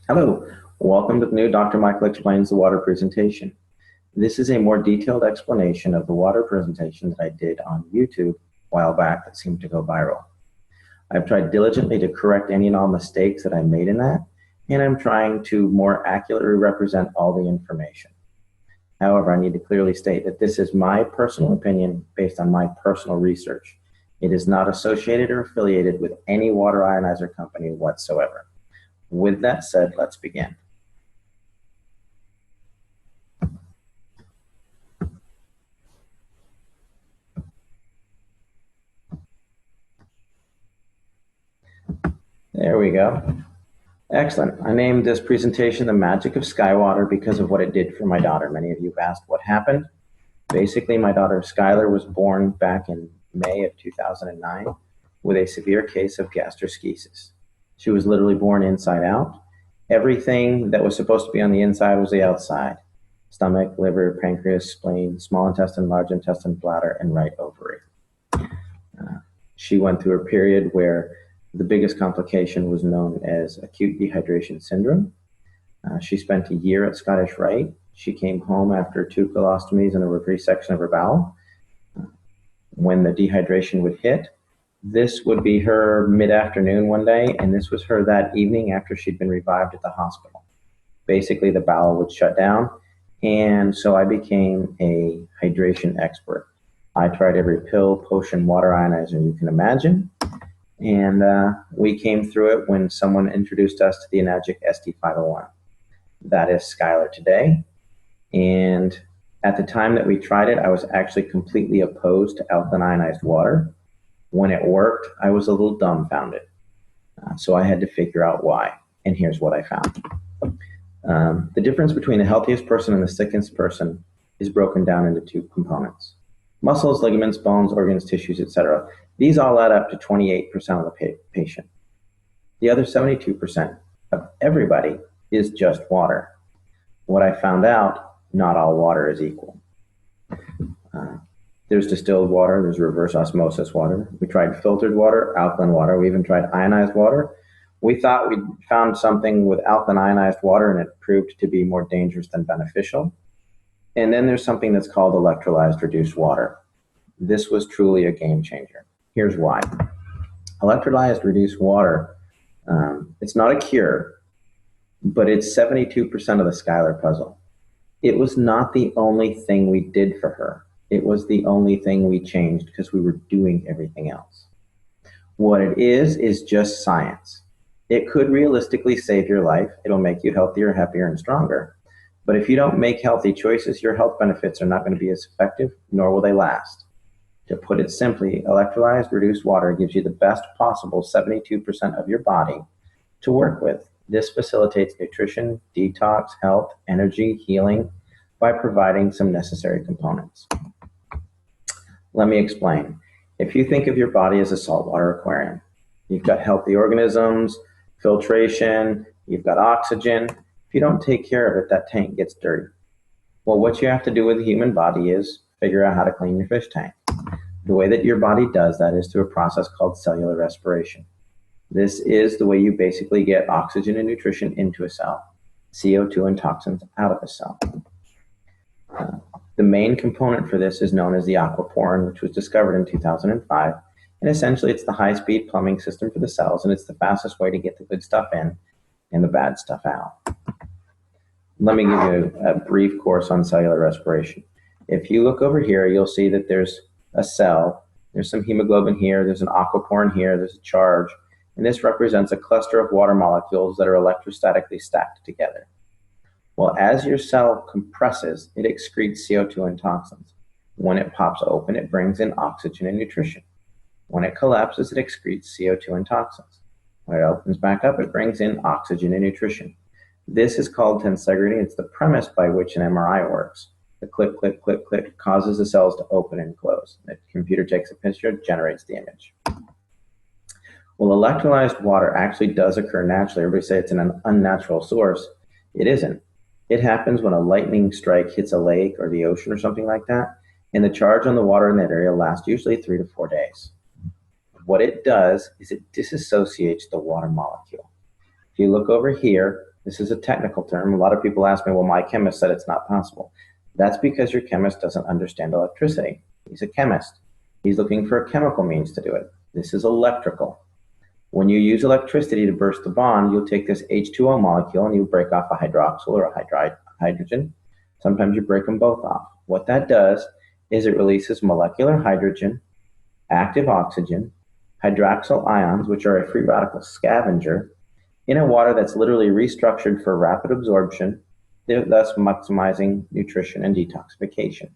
Hello, welcome to the new Dr. Michael Explains the Water presentation. This is a more detailed explanation of the water presentation that I did on YouTube a while back that seemed to go viral. I've tried diligently to correct any and all mistakes that I made in that, and I'm trying to more accurately represent all the information. However, I need to clearly state that this is my personal opinion based on my personal research. It is not associated or affiliated with any water ionizer company whatsoever. With that said, let's begin. There we go. Excellent. I named this presentation The Magic of Skywater because of what it did for my daughter. Many of you have asked what happened. Basically, my daughter Skylar was born back in May of 2009 with a severe case of gastroschisis. She was literally born inside out. Everything that was supposed to be on the inside was the outside. Stomach, liver, pancreas, spleen, small intestine, large intestine, bladder, and right ovary. She went through a period where the biggest complication was known as acute dehydration syndrome. She spent a year at Scottish Rite. She came home after 2 colostomies and a resection of her bowel. When the dehydration would hit, this would be her mid-afternoon one day, and this was her that evening after she'd been revived at the hospital. Basically, the bowel would shut down, and so I became a hydration expert. I tried every pill, potion, water ionizer you can imagine, and we came through it when someone introduced us to the Enagic ST501. That is Skylar today, and at the time that we tried it, I was actually completely opposed to alkaline ionized water. When it worked, I was a little dumbfounded. So I had to figure out why, and here's what I found. The difference between the healthiest person and the sickest person is broken down into 2 components. Muscles, ligaments, bones, organs, tissues, etc. These all add up to 28% of the patient. The other 72% of everybody is just water. What I found out, not all water is equal. There's distilled water, there's reverse osmosis water. We tried filtered water, alkaline water, we even tried ionized water. We thought we'd found something with alkaline ionized water and it proved to be more dangerous than beneficial. And then there's something that's called electrolyzed reduced water. This was truly a game changer. Here's why. Electrolyzed reduced water, it's not a cure, but it's 72% of the Skylar puzzle. It was not the only thing we did for her. It was the only thing we changed because we were doing everything else. What it is just science. It could realistically save your life. It'll make you healthier, happier, and stronger. But if you don't make healthy choices, your health benefits are not going to be as effective, nor will they last. To put it simply, electrolyzed reduced water gives you the best possible 72% of your body to work with. This facilitates nutrition, detox, health, energy, healing by providing some necessary components. Let me explain. If you think of your body as a saltwater aquarium, you've got healthy organisms, filtration, you've got oxygen. If you don't take care of it, that tank gets dirty. Well, what you have to do with the human body is figure out how to clean your fish tank. The way that your body does that is through a process called cellular respiration. This is the way you basically get oxygen and nutrition into a cell, CO2 and toxins out of a cell. The main component for this is known as the aquaporin, which was discovered in 2005. And essentially, it's the high-speed plumbing system for the cells, and it's the fastest way to get the good stuff in and the bad stuff out. Let me give you a brief course on cellular respiration. If you look over here, you'll see that there's a cell. There's some hemoglobin here. There's an aquaporin here. There's a charge. And this represents a cluster of water molecules that are electrostatically stacked together. Well, as your cell compresses, it excretes CO2 and toxins. When it pops open, it brings in oxygen and nutrition. When it collapses, it excretes CO2 and toxins. When it opens back up, it brings in oxygen and nutrition. This is called tensegrity. It's the premise by which an MRI works. The click, click, click, click causes the cells to open and close. The computer takes a picture, generates the image. Well, electrolyzed water actually does occur naturally. Everybody say it's an unnatural source. It isn't. It happens when a lightning strike hits a lake or the ocean or something like that, and the charge on the water in that area lasts usually 3 to 4 days. What it does is it disassociates the water molecule. If you look over here, This is a technical term. A lot of people ask me, well, my chemist said it's not possible. That's because your chemist doesn't understand electricity. He's a chemist. He's looking for a chemical means to do it. This is electrical. When you use electricity to burst the bond, you'll take this H2O molecule and you break off a hydroxyl or a hydrogen. Sometimes you break them both off. What that does is it releases molecular hydrogen, active oxygen, hydroxyl ions, which are a free radical scavenger, in a water that's literally restructured for rapid absorption, thus maximizing nutrition and detoxification.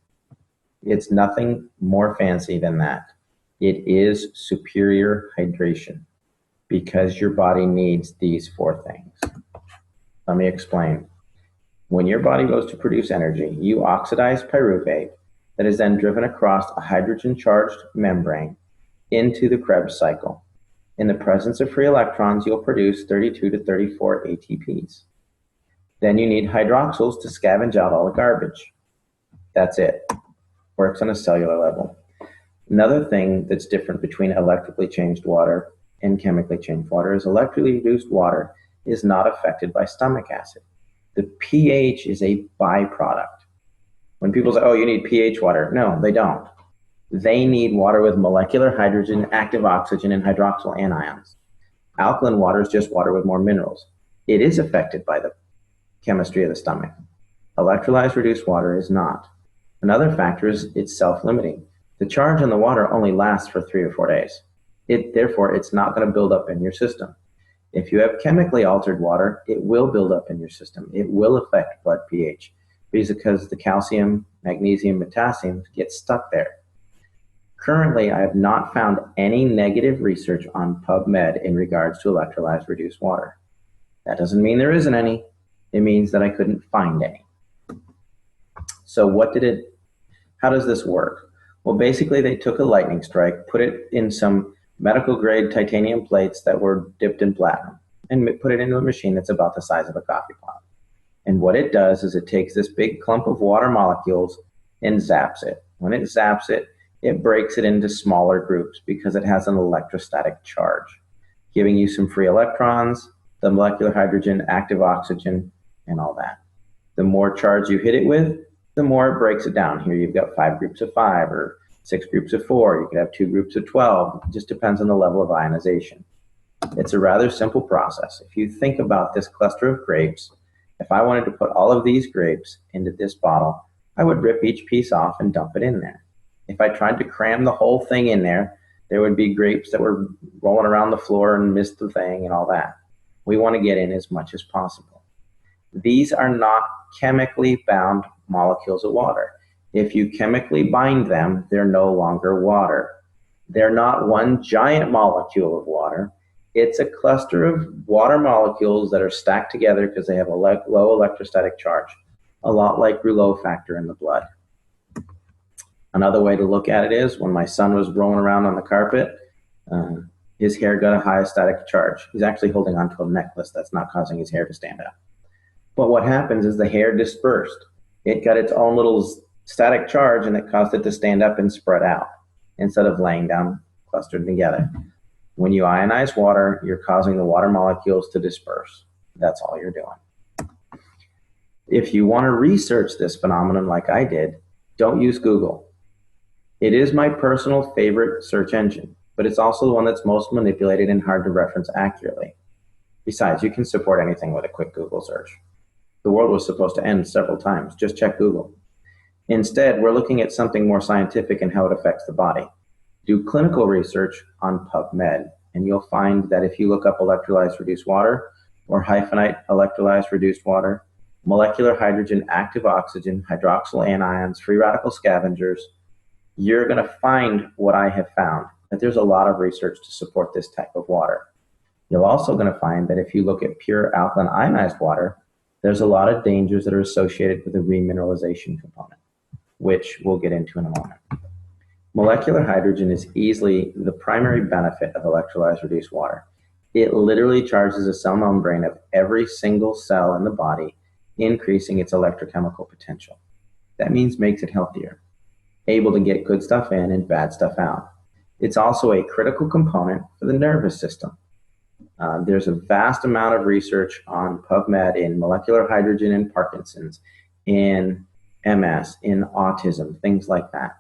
It's nothing more fancy than that. It is superior hydration because your body needs these four things. Let me explain. When your body goes to produce energy, you oxidize pyruvate that is then driven across a hydrogen-charged membrane into the Krebs cycle. In the presence of free electrons, you'll produce 32 to 34 ATPs. Then you need hydroxyls to scavenge out all the garbage. That's it. Works on a cellular level. Another thing that's different between electrically changed water and chemically changed water is electrically reduced water is not affected by stomach acid. The pH is a byproduct. When people say, oh, you need pH water, no, they don't. They need water with molecular hydrogen, active oxygen, and hydroxyl anions. Alkaline water is just water with more minerals. It is affected by the chemistry of the stomach. Electrolyzed reduced water is not. Another factor is it's self-limiting. The charge in the water only lasts for 3 or 4 days. Therefore, it's not going to build up in your system. If you have chemically altered water, it will build up in your system. It will affect blood pH because the calcium, magnesium, potassium get stuck there. Currently, I have not found any negative research on PubMed in regards to electrolyzed reduced water. That doesn't mean there isn't any. It means that I couldn't find any. So how does this work? Well, basically they took a lightning strike, put it in some medical grade titanium plates that were dipped in platinum and put it into a machine that's about the size of a coffee pot. And what it does is it takes this big clump of water molecules and zaps it. When it zaps it, it breaks it into smaller groups because it has an electrostatic charge, giving you some free electrons, the molecular hydrogen, active oxygen, and all that. The more charge you hit it with, the more it breaks it down. Here you've got 5 groups of 5 or 6 groups of 4. You could have 2 groups of 12. It just depends on the level of ionization. It's a rather simple process. If you think about this cluster of grapes, if I wanted to put all of these grapes into this bottle, I would rip each piece off and dump it in there. If I tried to cram the whole thing in there, there would be grapes that were rolling around the floor and missed the thing and all that. We want to get in as much as possible. These are not chemically bound molecules of water. If you chemically bind them, they're no longer water. They're not one giant molecule of water. It's a cluster of water molecules that are stacked together because they have a low electrostatic charge, a lot like Rouleau factor in the blood. Another way to look at it is when my son was rolling around on the carpet, his hair got a high static charge. He's actually holding onto a necklace that's not causing his hair to stand up. But what happens is the hair dispersed. It got its own little static charge and it caused it to stand up and spread out instead of laying down clustered together. When you ionize water, you're causing the water molecules to disperse. That's all you're doing. If you want to research this phenomenon like I did, don't use Google. It is my personal favorite search engine, but it's also the one that's most manipulated and hard to reference accurately. Besides, you can support anything with a quick Google search. The world was supposed to end several times. Just check Google. Instead, we're looking at something more scientific and how it affects the body. Do clinical research on PubMed, and you'll find that if you look up electrolyzed reduced water or hyphenate electrolyzed reduced water, molecular hydrogen, active oxygen, hydroxyl anions, free radical scavengers, you're going to find what I have found, that there's a lot of research to support this type of water. You're also going to find that if you look at pure alkaline ionized water, there's a lot of dangers that are associated with the remineralization component, which we'll get into in a moment. Molecular hydrogen is easily the primary benefit of electrolyzed reduced water. It literally charges the cell membrane of every single cell in the body, increasing its electrochemical potential. That means makes it healthier, able to get good stuff in and bad stuff out. It's also a critical component for the nervous system. There's a vast amount of research on PubMed in molecular hydrogen in Parkinson's, in MS, in autism, things like that.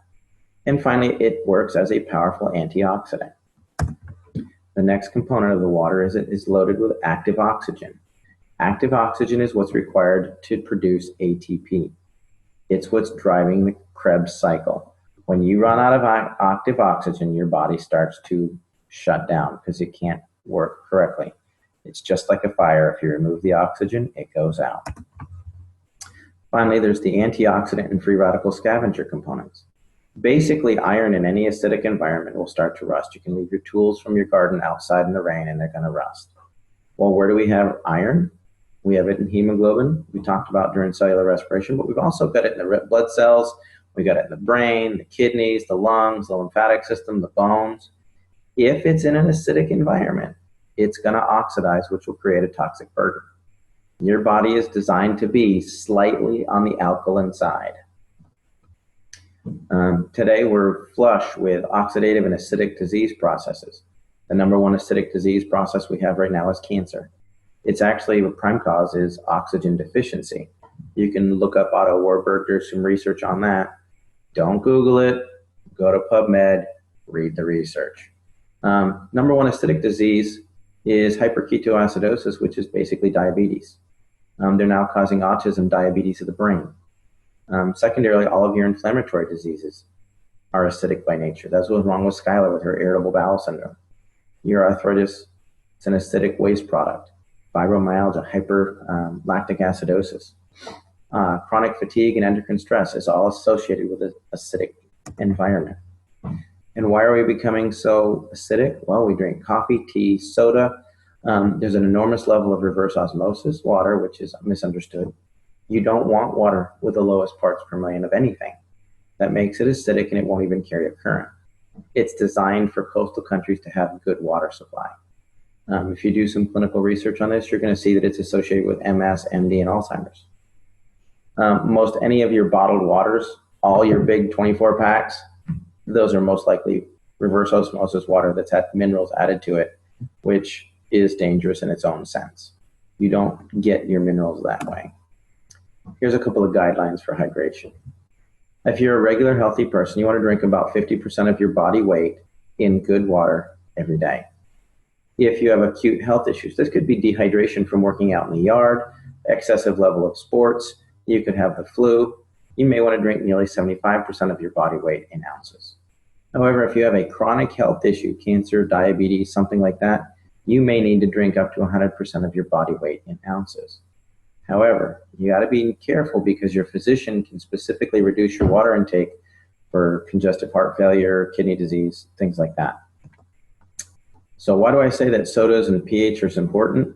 And finally, it works as a powerful antioxidant. The next component of the water is it is loaded with active oxygen. Active oxygen is what's required to produce ATP. It's what's driving the Krebs cycle. When you run out of active oxygen, your body starts to shut down because it can't work correctly. It's just like a fire. If you remove the oxygen, it goes out. Finally, there's the antioxidant and free radical scavenger components. Basically, iron in any acidic environment will start to rust. You can leave your tools from your garden outside in the rain and they're going to rust. Well, where do we have iron? We have it in hemoglobin, we talked about during cellular respiration, but we've also got it in the red blood cells. We got it in the brain, the kidneys, the lungs, the lymphatic system, the bones. If it's in an acidic environment, it's going to oxidize, which will create a toxic burden. Your body is designed to be slightly on the alkaline side. Today, we're flush with oxidative and acidic disease processes. The number one acidic disease process we have right now is cancer. It's actually, the prime cause is oxygen deficiency. You can look up Otto Warburg, there's some research on that. Don't Google it, go to PubMed, read the research. Number one acidic disease is hyperketoacidosis, which is basically diabetes. They're now causing autism, diabetes of the brain. Secondarily, all of your inflammatory diseases are acidic by nature. That's what's wrong with Skylar with her irritable bowel syndrome. Your arthritis, it's an acidic waste product. Fibromyalgia, hyperlactic acidosis. Chronic fatigue and endocrine stress is all associated with an acidic environment. And why are we becoming so acidic? Well, we drink coffee, tea, soda. There's an enormous level of reverse osmosis, water, which is misunderstood. You don't want water with the lowest parts per million of anything. That makes it acidic and it won't even carry a current. It's designed for coastal countries to have good water supply. If you do some clinical research on this, you're going to see that it's associated with MS, MD, and Alzheimer's. Most any of your bottled waters, all your big 24 packs, those are most likely reverse osmosis water that's had minerals added to it, which is dangerous in its own sense. You don't get your minerals that way. Here's a couple of guidelines for hydration. If you're a regular healthy person, you want to drink about 50% of your body weight in good water every day. If you have acute health issues, this could be dehydration from working out in the yard, excessive level of sports, you could have the flu. You may want to drink nearly 75% of your body weight in ounces. However, if you have a chronic health issue, cancer, diabetes, something like that, you may need to drink up to 100% of your body weight in ounces. However, you got to be careful because your physician can specifically reduce your water intake for congestive heart failure, kidney disease, things like that. So why do I say that sodas and pH are important?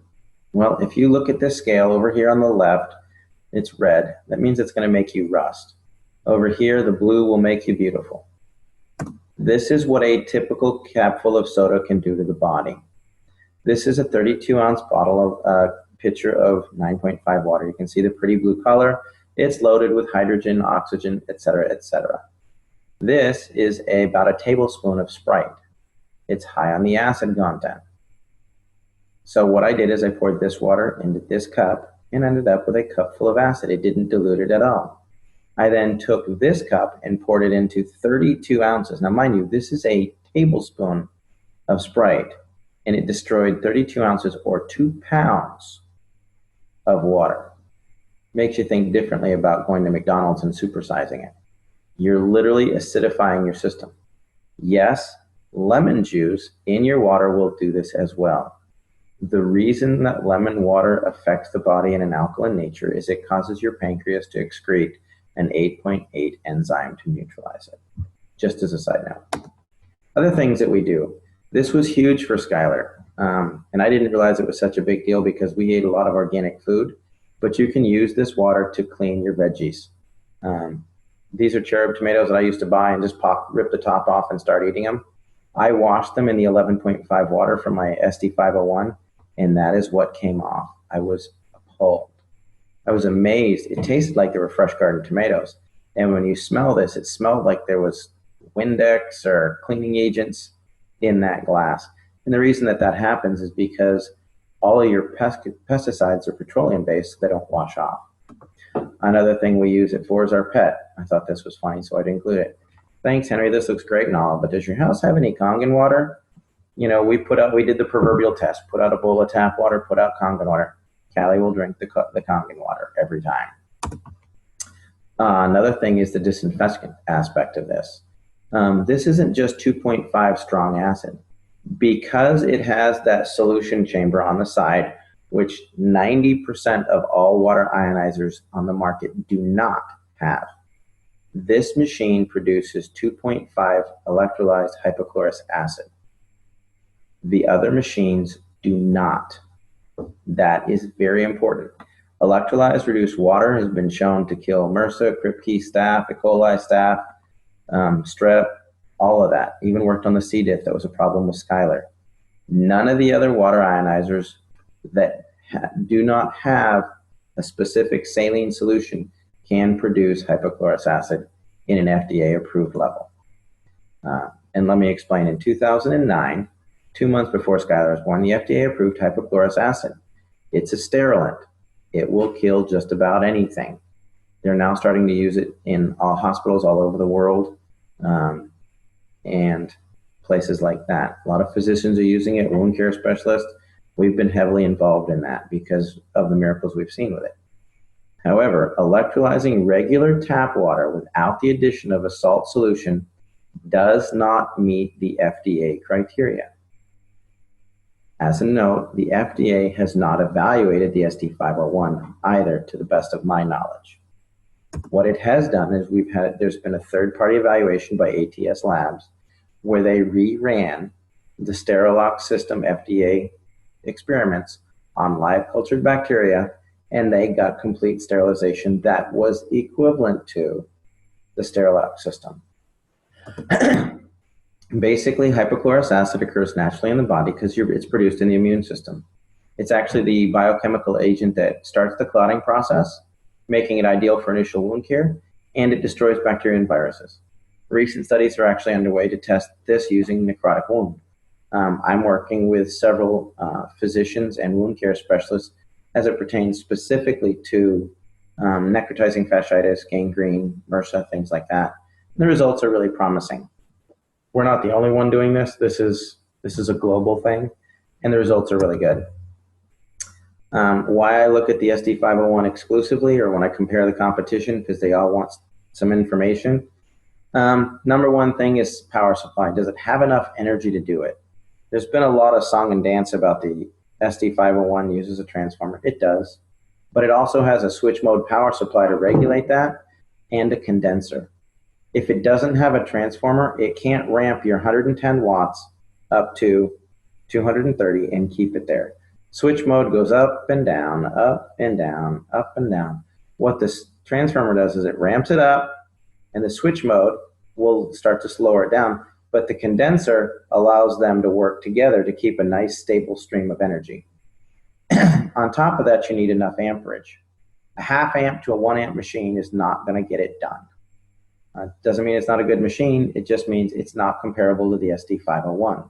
Well, if you look at this scale over here on the left, it's red. That means it's going to make you rust. Over here, the blue will make you beautiful. This is what a typical capful of soda can do to the body. This is a 32-ounce bottle of pitcher of 9.5 water. You can see the pretty blue color. It's loaded with hydrogen, oxygen, etc., etc. This is about a tablespoon of Sprite. It's high on the acid content. So what I did is I poured this water into this cup and ended up with a cup full of acid. It didn't dilute it at all. I then took this cup and poured it into 32 ounces. Now, mind you, this is a tablespoon of Sprite, and it destroyed 32 ounces or 2 pounds of water. Makes you think differently about going to McDonald's and supersizing it. You're literally acidifying your system. Yes, lemon juice in your water will do this as well. The reason that lemon water affects the body in an alkaline nature is it causes your pancreas to excrete an 8.8 enzyme to neutralize it. Just as a side note. Other things that we do. This was huge for Skylar. And I didn't realize it was such a big deal because we ate a lot of organic food. But you can use this water to clean your veggies. These are cherub tomatoes that I used to buy and just rip the top off and start eating them. I washed them in the 11.5 water from my SD501, and that is what came off. I was appalled. I was amazed. It tasted like they were fresh garden tomatoes. And when you smell this, it smelled like there was Windex or cleaning agents in that glass. And the reason that that happens is because all of your pesticides are petroleum based, they don't wash off. Another thing we use it for is our pet. I thought this was funny, so I'd include it. Thanks, Henry. This looks great and all, but does your house have any Kangen water? We did the proverbial test, put out a bowl of tap water, put out Kangen water. Callie will drink the Kangen water every time. Another thing is the disinfectant aspect of this. This isn't just 2.5 strong acid. Because it has that solution chamber on the side, which 90% of all water ionizers on the market do not have. This machine produces 2.5 electrolyzed hypochlorous acid. The other machines do not. That is very important. Electrolyzed reduced water has been shown to kill MRSA, Kripke staph, E. coli staph, strep, all of that. Even worked on the C. diff. That was a problem with Skylar. None of the other water ionizers that do not have a specific saline solution can produce hypochlorous acid in an FDA-approved level. And let me explain. In 2009, 2 months before Skylar was born, the FDA approved hypochlorous acid. It's a sterilant. It will kill just about anything. They're now starting to use it in all hospitals all over the world. And places like that. A lot of physicians are using it, wound care specialists. We've been heavily involved in that because of the miracles we've seen with it. However, electrolyzing regular tap water without the addition of a salt solution does not meet the FDA criteria. As a note, the FDA has not evaluated the SD501 either, to the best of my knowledge. What it has done is there's been a third-party evaluation by ATS Labs where they reran the Sterilox system FDA experiments on live cultured bacteria, and they got complete sterilization that was equivalent to the Sterilox system. Basically, hypochlorous acid occurs naturally in the body because it's produced in the immune system. It's actually the biochemical agent that starts the clotting process, making it ideal for initial wound care, and it destroys bacteria and viruses. Recent studies are actually underway to test this using necrotic wound. I'm working with several physicians and wound care specialists as it pertains specifically to necrotizing fasciitis, gangrene, MRSA, things like that. And the results are really promising. We're not the only one doing this. This is a global thing, and the results are really good. Why I look at the SD501 exclusively, or when I compare the competition, because they all want some information. Number one thing is power supply. Does it have enough energy to do it? There's been a lot of song and dance about the SD501 uses a transformer. It does, but it also has a switch mode power supply to regulate that and a condenser. If it doesn't have a transformer, it can't ramp your 110 watts up to 230 and keep it there. Switch mode goes up and down, up and down, up and down. What this transformer does is it ramps it up, and the switch mode will start to slow it down, but the condenser allows them to work together to keep a nice stable stream of energy. On top of that, you need enough amperage. A half amp to a 1 amp machine is not going to get it done. Doesn't mean it's not a good machine, it just means it's not comparable to the SD501.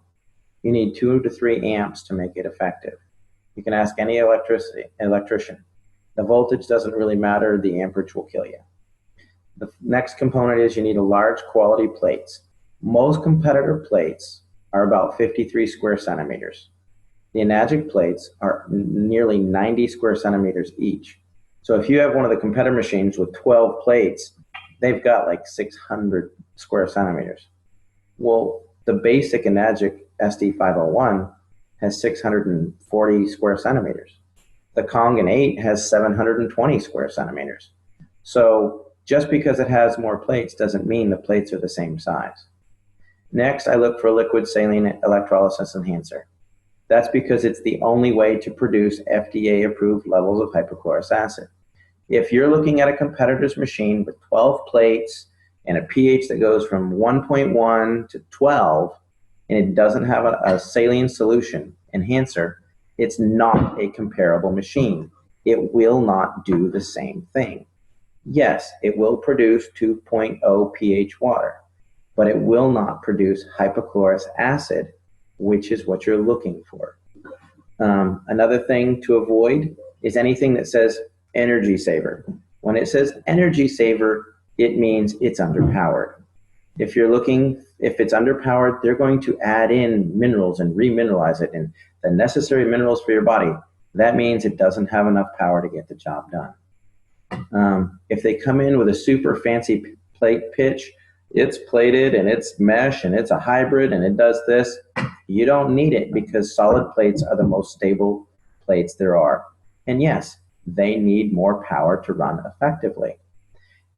You need 2 to 3 amps to make it effective. You can ask any electrician. The voltage doesn't really matter, the amperage will kill you. The next component is you need a large quality plates. Most competitor plates are about 53 square centimeters. The Enagic plates are nearly 90 square centimeters each. So if you have one of the competitor machines with 12 plates, they've got like 600 square centimeters. Well, the basic Enagic SD501 has 640 square centimeters. The Kangen 8 has 720 square centimeters. So just because it has more plates doesn't mean the plates are the same size. Next, I look for a liquid saline electrolysis enhancer. That's because it's the only way to produce FDA-approved levels of hypochlorous acid. If you're looking at a competitor's machine with 12 plates and a pH that goes from 1.1 to 12, and it doesn't have a saline solution enhancer, it's not a comparable machine. It will not do the same thing. Yes, it will produce 2.0 pH water, but it will not produce hypochlorous acid which is what you're looking for. Another thing to avoid is anything that says energy saver. When it says energy saver, it means it's underpowered. If it's underpowered, they're going to add in minerals and remineralize it and the necessary minerals for your body. That means it doesn't have enough power to get the job done. If they come in with a super fancy plate pitch, it's plated and it's mesh and it's a hybrid and it does this, you don't need it because solid plates are the most stable plates there are. And yes, they need more power to run effectively.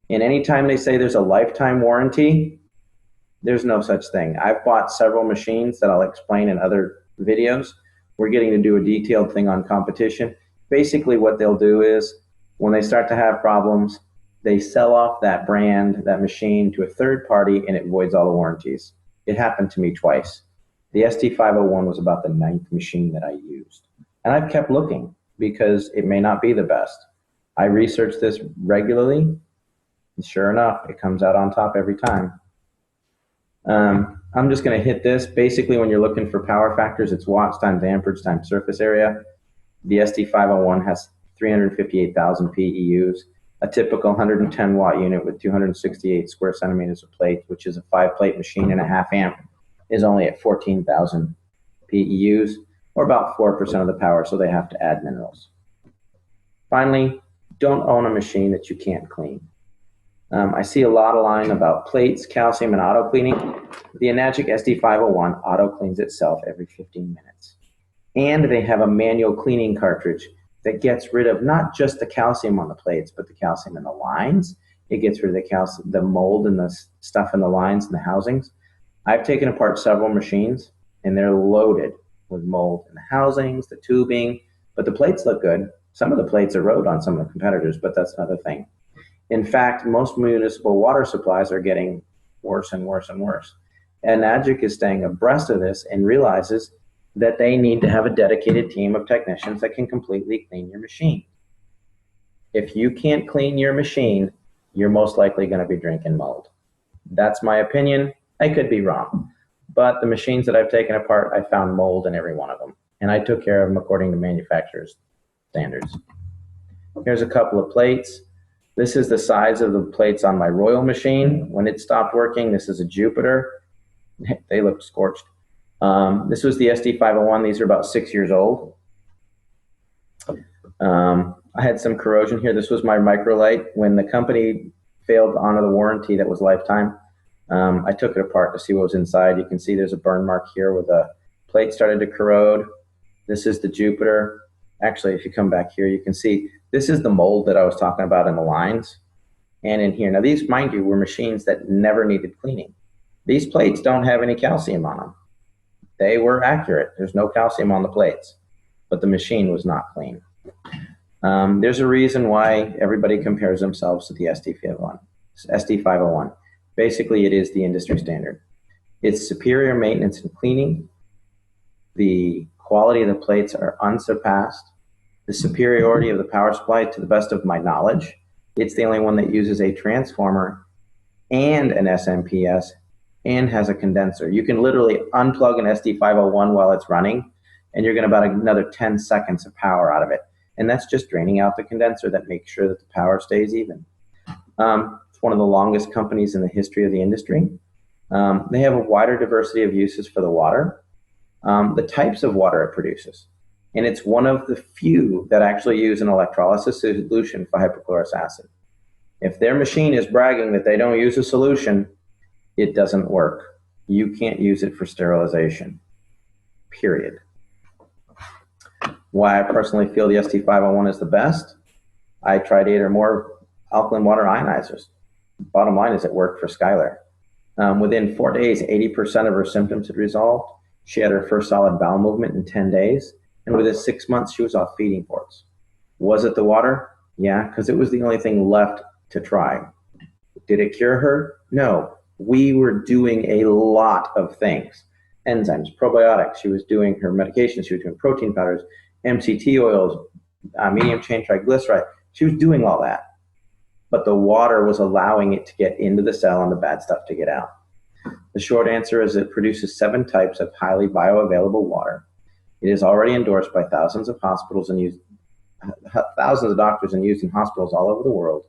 And anytime they say there's a lifetime warranty, there's no such thing. I've bought several machines that I'll explain in other videos. We're getting to do a detailed thing on competition. Basically what they'll do is when they start to have problems, they sell off that brand, that machine to a third party and it voids all the warranties. It happened to me twice. The ST501 was about the 9th machine that I used. And I've kept looking because it may not be the best. I research this regularly, and sure enough, it comes out on top every time. I'm just going to hit this. Basically, when you're looking for power factors, it's watts times amperage times surface area. The ST501 has 358,000 PEUs. A typical 110 watt unit with 268 square centimeters of plate, which is a 5-plate machine and a half amp, is only at 14,000 PEUs, or about 4% of the power, so they have to add minerals. Finally, don't own a machine that you can't clean. I see a lot of line about plates, calcium, and auto cleaning. The Enagic SD501 auto cleans itself every 15 minutes. And they have a manual cleaning cartridge that gets rid of not just the calcium on the plates, but the calcium in the lines. It gets rid of the calcium, the mold and the stuff in the lines and the housings. I've taken apart several machines and they're loaded with mold in the housings, the tubing, but the plates look good. Some of the plates erode on some of the competitors, but that's another thing. In fact, most municipal water supplies are getting worse and worse and worse. And Enagic is staying abreast of this and realizes that they need to have a dedicated team of technicians that can completely clean your machine. If you can't clean your machine, you're most likely going to be drinking mold. That's my opinion. I could be wrong. But the machines that I've taken apart, I found mold in every one of them. And I took care of them according to manufacturer's standards. Here's a couple of plates. This is the size of the plates on my Royal machine. When it stopped working, this is a Jupiter. They look scorched. This was the SD501. These are about 6 years old. I had some corrosion here. This was my microlight. When the company failed to honor the warranty that was lifetime, I took it apart to see what was inside. You can see there's a burn mark here where the plate started to corrode. This is the Jupiter. Actually, if you come back here, you can see this is the mold that I was talking about in the lines and in here. Now, these, mind you, were machines that never needed cleaning. These plates don't have any calcium on them. They were accurate. There's no calcium on the plates, but the machine was not clean. There's a reason why everybody compares themselves to the SD501. Basically, it is the industry standard. It's superior maintenance and cleaning. The quality of the plates are unsurpassed. The superiority of the power supply, to the best of my knowledge, it's the only one that uses a transformer and an SMPS and has a condenser. You can literally unplug an SD501 while it's running, and you're getting about another 10 seconds of power out of it. And that's just draining out the condenser that makes sure that the power stays even. It's one of the longest companies in the history of the industry. They have a wider diversity of uses for the water, the types of water it produces. And it's one of the few that actually use an electrolysis solution for hypochlorous acid. If their machine is bragging that they don't use a solution, it doesn't work. You can't use it for sterilization, period. Why I personally feel the ST501 is the best, I tried 8 or more alkaline water ionizers. Bottom line is it worked for Skylar. Within 4 days, 80% of her symptoms had resolved. She had her first solid bowel movement in 10 days. And within 6 months, she was off feeding ports. Was it the water? Yeah, because it was the only thing left to try. Did it cure her? No. We were doing a lot of things. Enzymes, probiotics. She was doing her medications. She was doing protein powders, MCT oils, medium chain triglyceride. She was doing all that. But the water was allowing it to get into the cell and the bad stuff to get out. The short answer is it produces 7 types of highly bioavailable water. It is already endorsed by thousands of hospitals and used thousands of doctors and used in hospitals all over the world.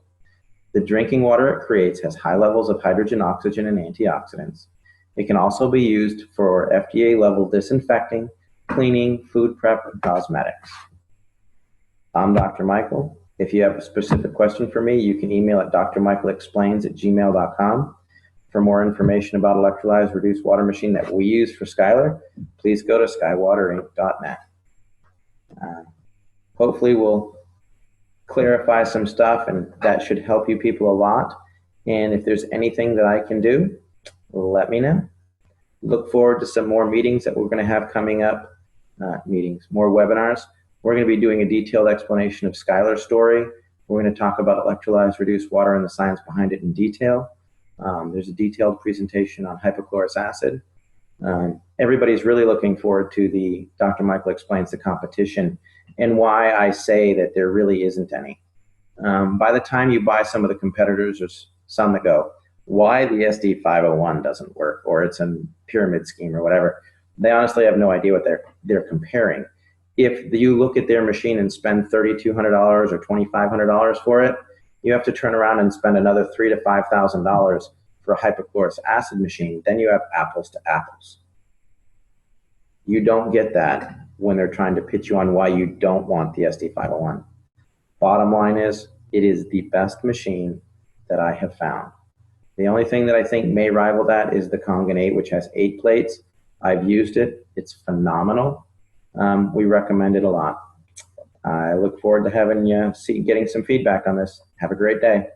The drinking water it creates has high levels of hydrogen, oxygen, and antioxidants. It can also be used for FDA-level disinfecting, cleaning, food prep, and cosmetics. I'm Dr. Michael. If you have a specific question for me, you can email at drmichaelexplains@gmail.com. For more information about electrolyzed reduced water machine that we use for Skylar, please go to skywaterinc.net. Hopefully we'll clarify some stuff, and that should help you people a lot. And if there's anything that I can do, let me know. Look forward to some more meetings that we're going to have coming up, more webinars. We're going to be doing a detailed explanation of Skylar's story. We're going to talk about electrolyzed reduced water and the science behind it in detail. There's a detailed presentation on hypochlorous acid. Everybody's really looking forward to the Dr. Michael Explains the competition and why I say that there really isn't any. By the time you buy some of the competitors, there's some that go, why the SD501 doesn't work, or it's a pyramid scheme or whatever. They honestly have no idea what they're comparing. If you look at their machine and spend $3,200 or $2,500 for it, you have to turn around and spend another $3,000 to $5,000 for a hypochlorous acid machine. Then you have apples to apples. You don't get that when they're trying to pitch you on why you don't want the SD501. Bottom line is, it is the best machine that I have found. The only thing that I think may rival that is the Kangen 8, which has 8 plates. I've used it. It's phenomenal. We recommend it a lot. I look forward to having you getting some feedback on this. Have a great day.